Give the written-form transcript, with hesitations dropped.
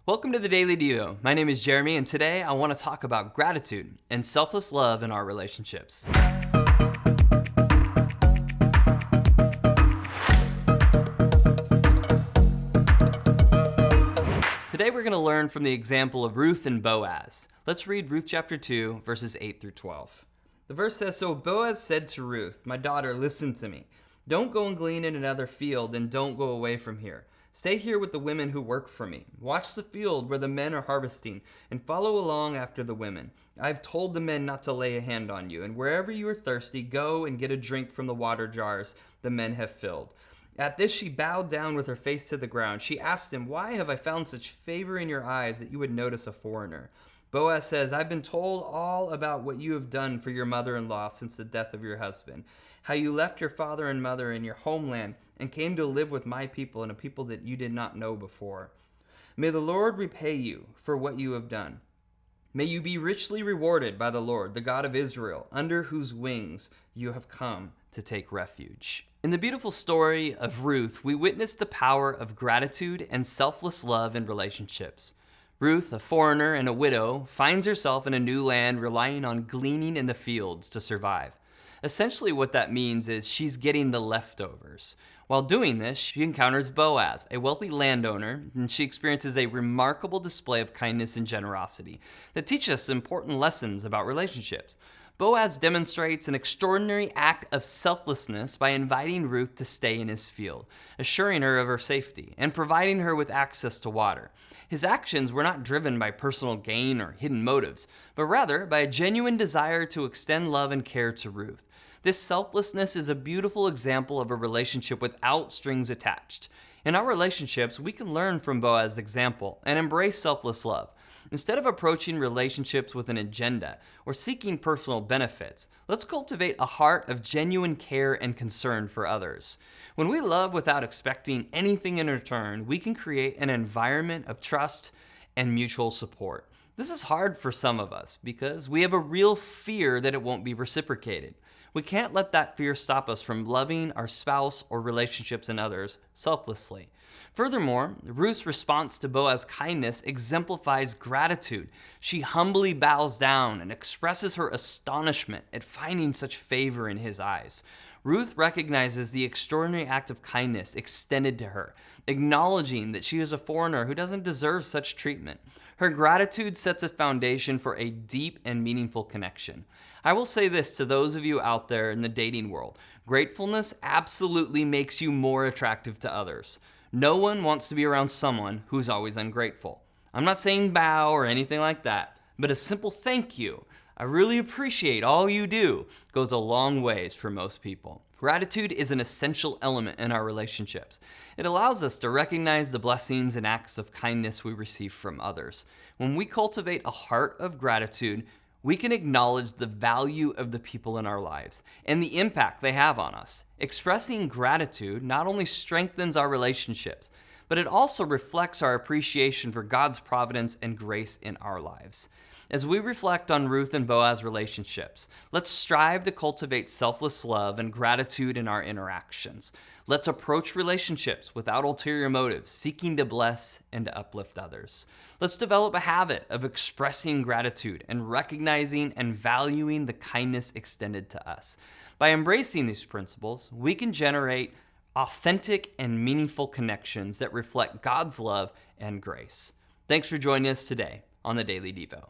Welcome to the Daily Devo. My name is Jeremy, and today I want to talk about gratitude and selfless love in our relationships. Today we're going to learn from the example of Ruth and Boaz. Let's read Ruth chapter 2, verses 8 through 12. The verse says, "So Boaz said to Ruth, 'My daughter, listen to me. Don't go and glean in another field, and don't go away from here. Stay here with the women who work for me. Watch the field where the men are harvesting, and follow along after the women. I've told the men not to lay a hand on you, and wherever you are thirsty, go and get a drink from the water jars the men have filled.' At this she bowed down with her face to the ground. She asked him, 'Why have I found such favor in your eyes that you would notice a foreigner?' Boaz says, 'I've been told all about what you have done for your mother-in-law since the death of your husband, how you left your father and mother in your homeland and came to live with my people and a people that you did not know before. May the Lord repay you for what you have done. May you be richly rewarded by the Lord, the God of Israel, under whose wings you have come to take refuge.'" In the beautiful story of Ruth, we witness the power of gratitude and selfless love in relationships. Ruth, a foreigner and a widow, finds herself in a new land relying on gleaning in the fields to survive. Essentially what that means is she's getting the leftovers. While doing this, she encounters Boaz, a wealthy landowner, and she experiences a remarkable display of kindness and generosity that teaches us important lessons about relationships. Boaz demonstrates an extraordinary act of selflessness by inviting Ruth to stay in his field, assuring her of her safety, and providing her with access to water. His actions were not driven by personal gain or hidden motives, but rather by a genuine desire to extend love and care to Ruth. This selflessness is a beautiful example of a relationship without strings attached. In our relationships, we can learn from Boaz's example and embrace selfless love. Instead of approaching relationships with an agenda or seeking personal benefits, let's cultivate a heart of genuine care and concern for others. When we love without expecting anything in return, we can create an environment of trust and mutual support. This is hard for some of us because we have a real fear that it won't be reciprocated. We can't let that fear stop us from loving our spouse or relationships and others selflessly. Furthermore, Ruth's response to Boaz's kindness exemplifies gratitude. She humbly bows down and expresses her astonishment at finding such favor in his eyes. Ruth recognizes the extraordinary act of kindness extended to her, acknowledging that she is a foreigner who doesn't deserve such treatment. Her gratitude sets a foundation for a deep and meaningful connection. I will say this to those of you out there in the dating world: gratefulness absolutely makes you more attractive to others. No one wants to be around someone who's always ungrateful. I'm not saying bow or anything like that, but a simple thank you, "I really appreciate all you do," goes a long ways for most people. Gratitude is an essential element in our relationships. It allows us to recognize the blessings and acts of kindness we receive from others. When we cultivate a heart of gratitude, we can acknowledge the value of the people in our lives and the impact they have on us. Expressing gratitude not only strengthens our relationships, but it also reflects our appreciation for God's providence and grace in our lives. As we reflect on Ruth and Boaz's relationships, let's strive to cultivate selfless love and gratitude in our interactions. Let's approach relationships without ulterior motives, seeking to bless and to uplift others. Let's develop a habit of expressing gratitude and recognizing and valuing the kindness extended to us. By embracing these principles, we can generate authentic and meaningful connections that reflect God's love and grace. Thanks for joining us today on the Daily Devo.